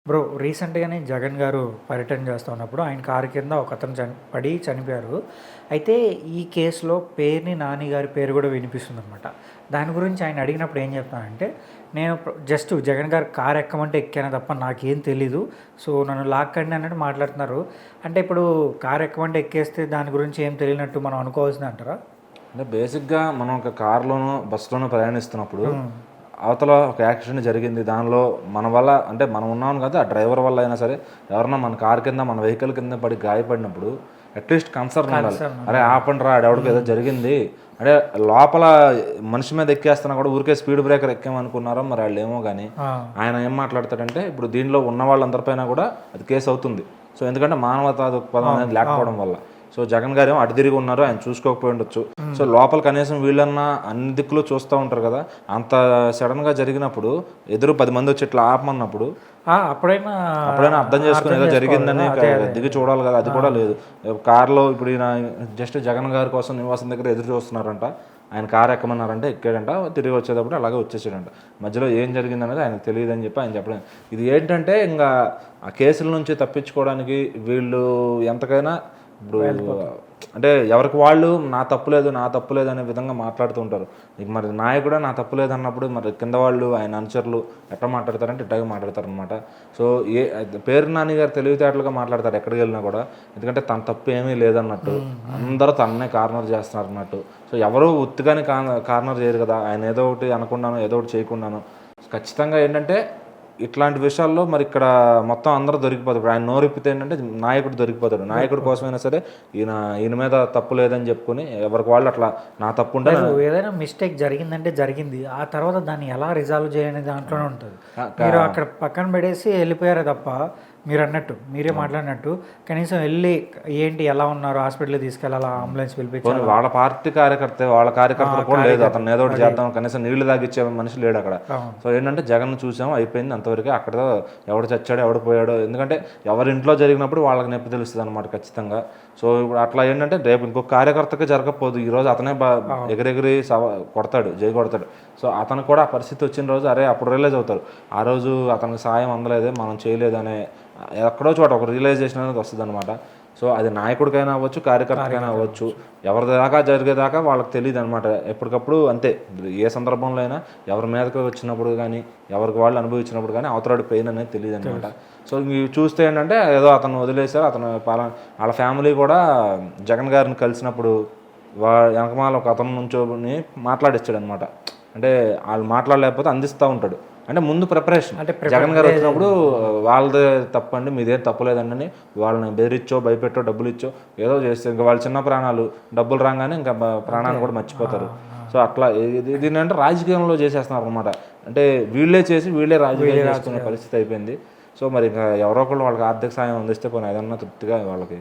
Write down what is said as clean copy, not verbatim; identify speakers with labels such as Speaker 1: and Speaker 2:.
Speaker 1: Bro రీసెంట్‌గానే జగన్ గారు పర్యటన చేస్తా ఉన్నప్పుడు ఆయన కారు కింద ఒకతను పడి చనిపోయారు. అయితే ఈ కేసులో పేర్ని నాని గారి పేరు కూడా వినిపిస్తుందనమాట. దాని గురించి ఆయన అడిగినప్పుడు ఏం చెప్తానంటే, నేను జస్ట్ జగన్ గారు కారు ఎక్కమంటే ఎక్కానే తప్ప నాకేం తెలీదు. సో నన్ను లాక్కండి అన్నట్టు మాట్లాడుతున్నారు. అంటే ఇప్పుడు కారు ఎక్కమంటే ఎక్కేస్తే దాని గురించి ఏం తెలియనట్టు మనం అనుకోవాల్సిందే అంటారా?
Speaker 2: అంటే బేసిక్‌గా మనం ఒక కార్‌లోనో, బస్‌లోనో ప్రయాణిస్తున్నప్పుడు అవతల ఒక యాక్సిడెంట్ జరిగింది. దానిలో మన వల్ల అంటే మనం ఉన్నాం కదా, ఆ డ్రైవర్ వల్ల అయినా సరే ఎవరన్నా మన కారు కింద, మన వెహికల్ కింద పడి గాయపడినప్పుడు అట్లీస్ట్ కన్సర్న్ ఉండాలి. అరే ఆపండి రా, ఆడెవడికి ఏదో జరిగింది అంటే లోపల మనిషి మీద ఎక్కేస్తున్నా కూడా ఊరికే స్పీడ్ బ్రేకర్ ఎక్కామనుకున్నారో మరి వాళ్ళు ఏమో కానీ ఆయన ఏం మాట్లాడతాడంటే, ఇప్పుడు దీనిలో ఉన్న వాళ్ళందరిపైన కూడా అది కేసు అవుతుంది. సో ఎందుకంటే మానవతా దృక్పథం అనేది లేకపోవడం వల్ల. సో జగన్ గారు ఏమో అటు తిరిగి ఉన్నారు, ఆయన చూసుకోకపోయి ఉండొచ్చు. సో లోపల కనీసం వీళ్ళన్నా అన్ని దిక్కులు చూస్తూ ఉంటారు కదా, అంత సడన్గా జరిగినప్పుడు ఎదురు 10 మంది వచ్చి ఇట్లా ఆపమన్నప్పుడు
Speaker 1: అప్పుడైనా
Speaker 2: అర్థం చేసుకుని ఏదో జరిగిందని దిగి చూడాలి కదా. అది కూడా లేదు. కారులో ఇప్పుడు ఈయన జస్ట్ జగన్ గారి కోసం నివాసం దగ్గర ఎదురు చూస్తున్నారంట, ఆయన కారు ఎక్కమన్నారంటే ఎక్కాడంట, తిరిగి వచ్చేటప్పుడు అలాగే వచ్చేసాడంట. మధ్యలో ఏం జరిగిందనేది ఆయనకు తెలియదు అని చెప్పి ఆయన చెప్పడం. ఇది ఏంటంటే ఇంకా ఆ కేసుల నుంచి తప్పించుకోవడానికి వీళ్ళు ఎంతకైనా ఇప్పుడు అంటే ఎవరికి వాళ్ళు నా తప్పు లేదు అనే విధంగా మాట్లాడుతూ ఉంటారు. ఇక మరి నాయకుడు నా తప్పు లేదు అన్నప్పుడు మరి కింద వాళ్ళు ఆయన అనుచరులు ఎట్లా మాట్లాడతారంటే ఇట్లాగే మాట్లాడతారు అనమాట. సో పేరు నాని గారు తెలివితేటలుగా మాట్లాడతారు ఎక్కడికి వెళ్ళినా కూడా, ఎందుకంటే తన తప్పు ఏమీ లేదన్నట్టు, అందరూ తననే కార్నర్ చేస్తున్నారు అన్నట్టు. సో ఎవరు ఉత్తిగానే కార్నర్ చేయరు కదా, ఆయన ఏదో ఒకటి అనకుండాను ఏదో ఒకటి చేయకుండాను. ఖచ్చితంగా ఏంటంటే ఇట్లాంటి విషయాల్లో మరి ఇక్కడ మొత్తం అందరూ దొరికిపోతాడు. ఆయన నోరిప్పితే ఏంటంటే నాయకుడు దొరికిపోతాడు. నాయకుడి కోసమైనా సరే ఈయన మీద తప్పు లేదని చెప్పుకొని ఎవరికి వాళ్ళు అట్లా నా తప్పు ఉంటే
Speaker 1: ఏదైనా మిస్టేక్ జరిగిందంటే జరిగింది, ఆ తర్వాత దాన్ని ఎలా రిజాల్వ్ చేయాలనే దాంట్లోనే ఉంటుంది. మీరు అక్కడ పక్కన పెడేసి వెళ్ళిపోయారే తప్ప మీరే మాట్లాడినట్టు కనీసం వెళ్ళి ఏంటి ఎలా ఉన్నారు, హాస్పిటల్కి తీసుకెళ్ళాలా, అంబులెన్స్ పిలిపించాలి.
Speaker 2: వాళ్ళ పార్టీ కార్యకర్తలు కూడా లేదు, అతను ఏదో ఒకటి చేద్దాం, కనీసం నీళ్లు తాగిచ్చే మనిషి లేడు అక్కడ. సో ఏంటంటే జగన్ చూసాము అయిపోయింది అంతవరకు, అక్కడ ఎవడు చచ్చాడో ఎవడు పోయాడో, ఎందుకంటే ఎవరి ఇంట్లో జరిగినప్పుడు వాళ్ళకి నొప్పి తెలుస్తుంది అనమాట ఖచ్చితంగా. సో ఇప్పుడు అట్లా ఏంటంటే రేపు ఇంకొక కార్యకర్తకి జరగకపోదు, ఈరోజు అతనే ఎగిరెగిరి కొడతాడు, జై కొడతాడు. సో అతను కూడా ఆ పరిస్థితి వచ్చిన రోజు అరే అప్పుడు రియలైజ్ అవుతారు, ఆ రోజు అతనికి సాయం అందలేదే, మనం చేయలేదు అనే ఎక్కడో చోట ఒక రియలైజేషన్ అనేది వస్తుంది అనమాట. సో అది నాయకుడికైనా అవ్వచ్చు, కార్యకర్తకైనా అవ్వచ్చు, ఎవరి దాకా జరిగేదాకా వాళ్ళకి తెలియదు అనమాట. ఎప్పటికప్పుడు అంతే, ఏ సందర్భంలో అయినా ఎవరి మీదకి వచ్చినప్పుడు కానీ ఎవరికి వాళ్ళు అనుభవించినప్పుడు కానీ అవతరాడు పెయిన్ అనేది తెలియదు అనమాట. సో ఇవి చూస్తే ఏంటంటే ఏదో అతను వదిలేశారు, అతను వాళ్ళ ఫ్యామిలీ కూడా జగన్ గారిని కలిసినప్పుడు వెనకమాల ఒక అతను నుంచోని మాట్లాడిచ్చాడు అనమాట. అంటే వాళ్ళు మాట్లాడలేకపోతే అందిస్తూ ఉంటాడు. అంటే ముందు ప్రిపరేషన్, జగన్ గారు వచ్చినప్పుడు వాళ్ళదే తప్పండి, మీదేం తప్పలేదండి అని వాళ్ళని బెదిరిచ్చో భయపెట్టో డబ్బులు ఇచ్చో ఏదో చేస్తే ఇంకా వాళ్ళ చిన్న ప్రాణాలు, డబ్బులు రాగానే ఇంకా ప్రాణాన్ని కూడా మర్చిపోతారు. సో అట్లా దీన్ని అంటే రాజకీయంలో చేసేస్తున్నారు అనమాట. అంటే వీళ్ళే చేసి వీళ్ళే రాజకీయం చేసుకునే పరిస్థితి అయిపోయింది. సో మరి ఇంకా ఎవరో ఒకళ్ళు వాళ్ళకి ఆర్థిక సాయం అందిస్తే పోనీ ఏదన్నా తృప్తిగా వాళ్ళకి